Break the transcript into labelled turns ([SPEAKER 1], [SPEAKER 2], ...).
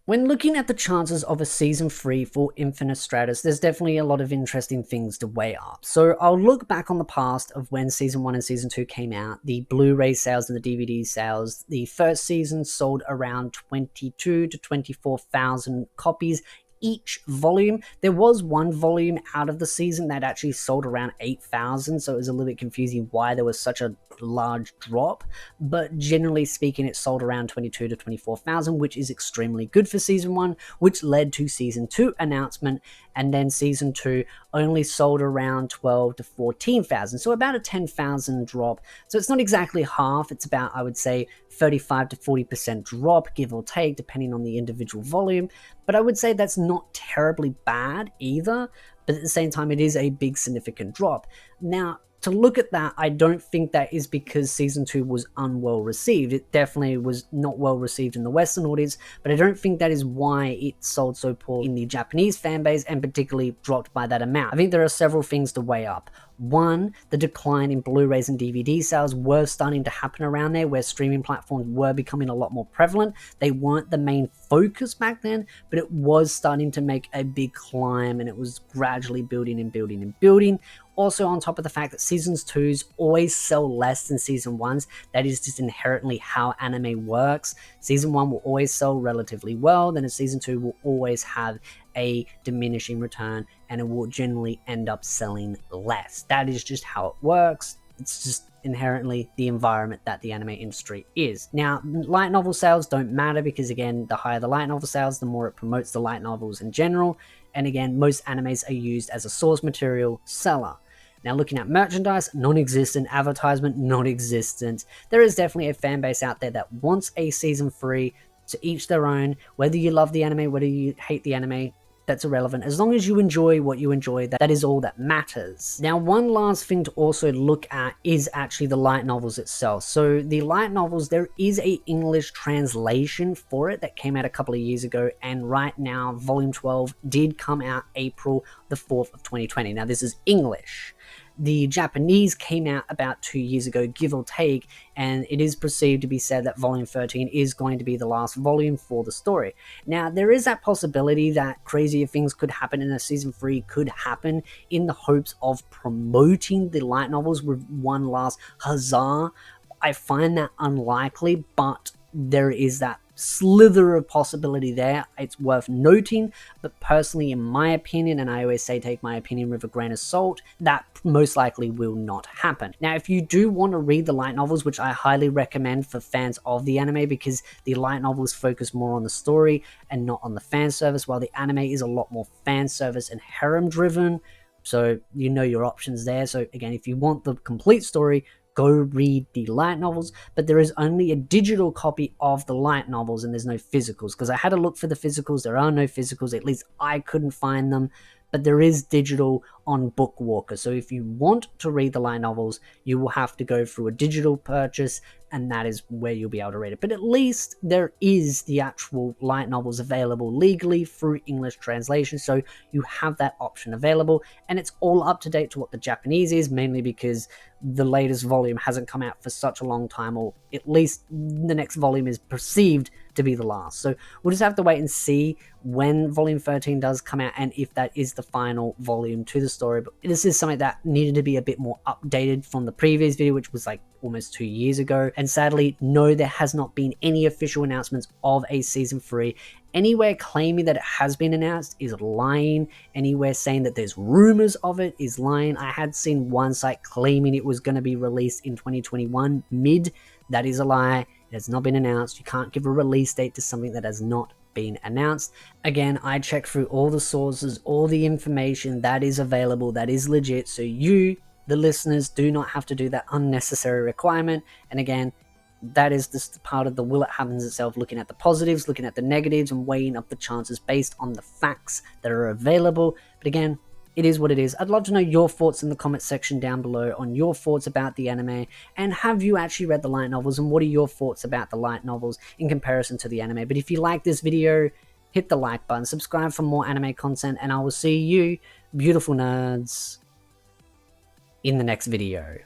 [SPEAKER 1] When looking at the chances of a season 3 for Infinite Stratos, there's definitely a lot of interesting things to weigh up. So I'll look back on the past of when season 1 and season 2 came out, the Blu-ray sales and the DVD sales. The first season sold around 22 to 24,000 copies each volume. There was one volume out of the season that actually sold around 8,000, so it was a little bit confusing why there was such a large drop, but generally speaking it sold around 22 to 24,000, which is extremely good for season 1, which led to season 2 announcement, and then season 2 only sold around 12 to 14,000, so about a 10,000 drop. So it's not exactly half, it's about, I would say, 35 to 40% drop, give or take, depending on the individual volume, but I would say that's not terribly bad either, but at the same time it is a big significant drop. Now, to look at that, I don't think that is because season 2 was unwell received. It definitely was not well received in the Western audience, but I don't think that is why it sold so poor in the Japanese fanbase and particularly dropped by that amount. I think there are several things to weigh up. One, the decline in Blu-rays and DVD sales were starting to happen around there, where streaming platforms were becoming a lot more prevalent. They weren't the main focus back then, but it was starting to make a big climb, and it was gradually building and building and building. Also, on top of the fact that seasons 2s always sell less than season 1s, that is just inherently how anime works. Season 1 will always sell relatively well, then a season 2 will always have a diminishing return, and it will generally end up selling less. That is just how it works. It's just inherently the environment that the anime industry is. Now, light novel sales don't matter because, again, the higher the light novel sales, the more it promotes the light novels in general. And again, most animes are used as a source material seller. Now, looking at merchandise, non-existent. Advertisement, non-existent. There is definitely a fan base out there that wants a season 3, to each their own. Whether you love the anime, whether you hate the anime, that's irrelevant. As long as you enjoy what you enjoy, that is all that matters. Now, one last thing to also look at is actually the light novels itself. So the light novels, there is a English translation for it that came out a couple of years ago, and right now volume 12 did come out April the 4th of 2020. Now, this is English. The Japanese came out about 2 years ago, give or take, and it is perceived to be said that volume 13 is going to be the last volume for the story. Now, there is that possibility that crazier things could happen in a season 3 could happen in the hopes of promoting the light novels with one last huzzah. I find that unlikely, but there is that slither of possibility there. It's worth noting, but personally, in my opinion, and I always say take my opinion with a grain of salt, that most likely will not happen. Now, if you do want to read the light novels, which I highly recommend for fans of the anime, because the light novels focus more on the story and not on the fan service, while the anime is a lot more fan service and harem driven, so you know your options there. So again, if you want the complete story, go read the light novels, but there is only a digital copy of the light novels and there's no physicals, because I had a look for the physicals. There are no physicals, at least I couldn't find them, but there is digital on Bookwalker. So if you want to read the light novels, you will have to go through a digital purchase, and that is where you'll be able to read it. But at least there is the actual light novels available legally through English translation, so you have that option available, and it's all up to date to what the Japanese is, mainly because the latest volume hasn't come out for such a long time, or at least the next volume is perceived to be the last. So we'll just have to wait and see when volume 13 does come out and if that is the final volume to the story. But this is something that needed to be a bit more updated from the previous video, which was like almost 2 years ago. And sadly, no, there has not been any official announcements of a season 3. Anywhere claiming that it has been announced is lying. Anywhere saying that there's rumors of it is lying. I had seen one site claiming it was going to be released in 2021 mid. That is a lie. It has not been announced. You can't give a release date to something that has not been announced. Again, I checked through all the sources, all the information that is available, that is legit, so you, the listeners, do not have to do that unnecessary requirement. And again, that is just part of the will it happens itself, looking at the positives, looking at the negatives, and weighing up the chances based on the facts that are available. But again, it is what it is. I'd love to know your thoughts in the comment section down below on your thoughts about the anime, and have you actually read the light novels, and what are your thoughts about the light novels in comparison to the anime. But if you like this video, hit the like button, subscribe for more anime content, and I will see you, beautiful nerds, in the next video.